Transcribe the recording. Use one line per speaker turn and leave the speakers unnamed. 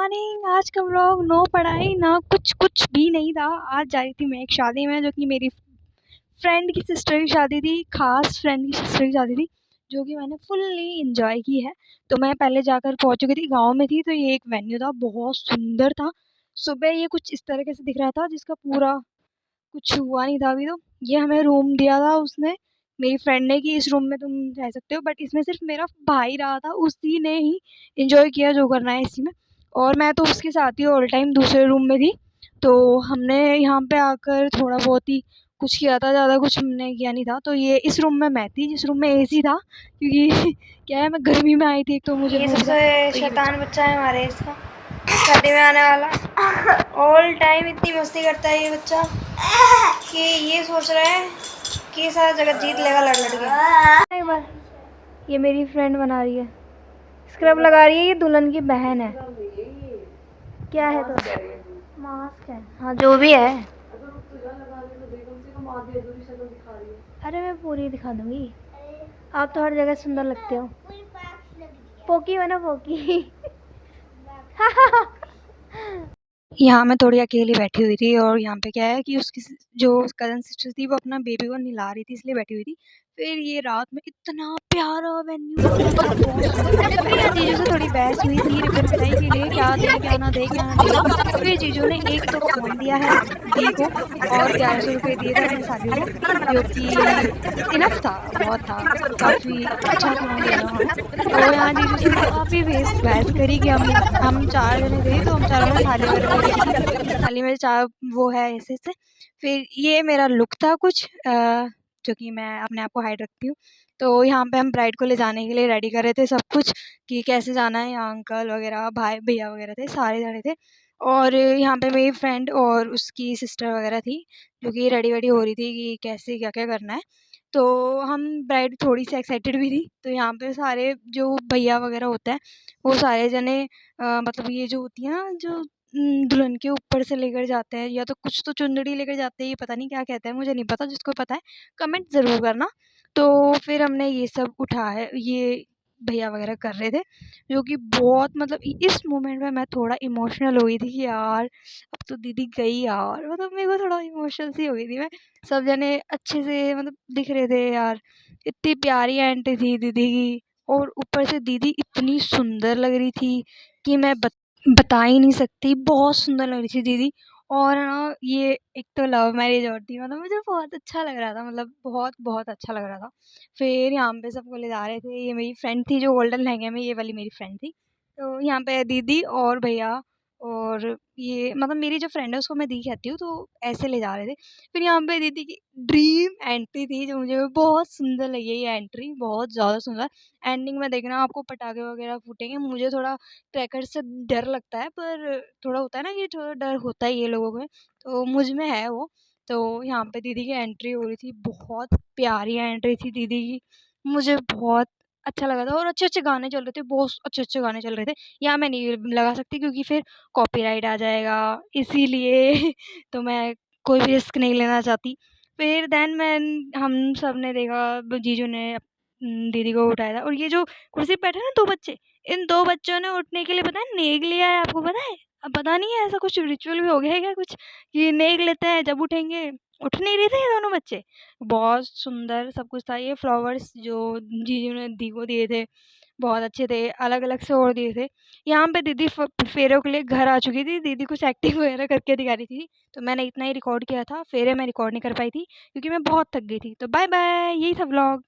Morning. आज का vlog no पढ़ाई ना कुछ भी नहीं था। आज जा रही थी मैं एक शादी में, जो कि मेरी फ्रेंड की सिस्टर की शादी थी, खास फ्रेंड की सिस्टर की शादी थी, जो कि मैंने फुल्ली इंजॉय की है। तो मैं पहले जाकर पहुंच चुकी थी, गांव में थी। तो ये एक वेन्यू था, बहुत सुंदर था। सुबह ये कुछ इस तरीके से दिख रहा था, जिसका पूरा कुछ हुआ नहीं था अभी। तो ये हमें रूम दिया था उसने, मेरी फ्रेंड ने, कि इस रूम में तुम रह सकते हो। बट इसमें सिर्फ मेरा भाई रहा था, उसी ने ही इंजॉय किया जो करना है इसी में। और मैं तो उसके साथ ही ऑल टाइम दूसरे रूम में थी। तो हमने यहाँ पे आकर थोड़ा बहुत ही कुछ किया था, ज़्यादा कुछ हमने किया नहीं था। तो ये इस रूम में मैं थी, जिस रूम में एसी था, क्योंकि क्या है, मैं गर्मी में आई थी, एक तो मुझे
ये
भूख था।
सबसे
तो ये
शैतान बच्चा है हमारे इसका, शादी में आने वाला। ऑल टाइम इतनी मस्ती करता है ये बच्चा कि ये सोच रहा है कि सारा जगत जीत लेगा लड़ लड़ के। एक बार ये मेरी फ्रेंड बना रही है, स्क्रब लगा रही है। ये दुल्हन की बहन है। क्या है तो मास्क है, हाँ जो भी है। अरे मैं पूरी दिखा दूंगी, आप तो हर जगह सुंदर लगते हो। पोकी हो ना, पोकी।
यहाँ मैं थोड़ी अकेली बैठी हुई थी, और यहाँ पे क्या है कि उसकी जो कज़न सिस्टर थी, वो अपना बेबी को नहला रही थी, इसलिए बैठी हुई थी। फिर ये रात में इतना प्यारा वेन्यू था, मतलब बहुत सुंदर। फिर यहाँ जीजू से थोड़ी बहस हुई थी रिबन कटाई के लिए, क्या दे क्या ना दे, क्या ना दे। फिर जीजू ने एक तो फ़ोन दिया है दी को, और 1100 रुपये दिए थे अपनी शादी को, जो कि इनफ था, बहुत था, काफ़ी अच्छा था देना हमें। तो यहाँ जीजू से काफ़ी बहस करी कि हम 4 जने थे, तो हम चारों ने थाली वगैरह ले रखी थी। इस थाली में 4 वो है ऐसे-ऐसे। फिर ये मेरा लुक था कुछ, जो कि मैं अपने आप को हाइड रखती हूँ। तो यहाँ पे हम ब्राइड को ले जाने के लिए रेडी कर रहे थे सब कुछ, कि कैसे जाना है। यहाँ अंकल वगैरह, भाई भैया वगैरह थे, सारे जा रहे थे। और यहाँ पे मेरी फ्रेंड और उसकी सिस्टर वगैरह थी, जो कि रेडी-वेडी हो रही थी कि कैसे क्या-क्या करना है। तो हम ब्राइड थोड़ी-सी एक्साइटेड भी थी। तो यहाँ पे सारे जो भैया वगैरह होते हैं, वो सारे जने मतलब ये जो होती है ना, जो दुल्हन के ऊपर से लेकर जाते हैं, या तो कुछ तो चुंदड़ी लेकर जाते हैं, ये पता नहीं क्या कहते हैं, मुझे नहीं पता। जिसको पता है कमेंट ज़रूर करना। तो फिर हमने ये सब उठाया, ये भैया वगैरह कर रहे थे, जो कि बहुत, मतलब इस मोमेंट में मैं थोड़ा इमोशनल हो गई थी कि यार अब तो दीदी गई यार, मतलब मेरे को थोड़ा इमोशनल सी हो गई थी मैं। सब जने अच्छे से मतलब दिख रहे थे यार, इतनी प्यारी एंट्री थी दीदी की। और ऊपर से दीदी इतनी सुंदर लग रही थी कि मैं बता ही नहीं सकती, बहुत सुंदर लग रही थी दीदी। और ना ये एक तो लव मैरिज और थी, मतलब मुझे बहुत अच्छा लग रहा था, मतलब बहुत अच्छा लग रहा था। फिर यहाँ पे सबको ले जा रहे थे, ये मेरी फ्रेंड थी जो गोल्डन लहंगे में, ये वाली मेरी फ्रेंड थी। तो यहाँ पे दीदी और भैया, और ये मतलब मेरी जो फ्रेंड है उसको मैं दी कहती हूँ, तो ऐसे ले जा रहे थे। फिर यहाँ पे दीदी की ड्रीम एंट्री थी, जो मुझे बहुत सुंदर लगी है ये एंट्री, बहुत ज़्यादा सुंदर। एंडिंग में देखना आपको पटाखे वगैरह फूटेंगे। मुझे थोड़ा क्रैकर से डर लगता है, पर थोड़ा होता है ना कि थोड़ा डर होता है ये लोगों में, तो मुझ में है वो। तो यहाँ पे दीदी की एंट्री हो रही थी, बहुत प्यारी एंट्री थी दीदी की, मुझे बहुत अच्छा लगा था। और अच्छे-अच्छे गाने चल रहे थे, बहुत अच्छे-अच्छे गाने चल रहे थे। यहाँ मैं नहीं लगा सकती, क्योंकि फिर कॉपीराइट आ जाएगा, इसीलिए तो मैं कोई भी रिस्क नहीं लेना चाहती। फिर देन हम सब ने देखा, जीजू ने दीदी को उठाया था। और ये जो कुर्सी पे बैठे हैं ना 2 बच्चे, इन 2 बच्चों ने उठने के लिए पता है नेग लिया है, आपको पता है? अब पता नहीं है, ऐसा कुछ रिचुअल भी हो गया है क्या कुछ, कि नेग लेते हैं जब उठेंगे। उठ नहीं रहे थे ये दोनों बच्चे। बहुत सुंदर सब कुछ था। ये फ्लावर्स जो जीजू ने दी को दिए थे, बहुत अच्छे थे, अलग-अलग से और दिए थे। यहाँ पे दीदी फेरों के लिए घर आ चुकी थी, दीदी कुछ एक्टिंग वगैरह करके दिखा रही थी। तो मैंने इतना ही रिकॉर्ड किया था, फेरे मैं रिकॉर्ड नहीं कर पाई थी, क्योंकि मैं बहुत थक गई थी। तो बाय-बाय, यही था व्लॉग।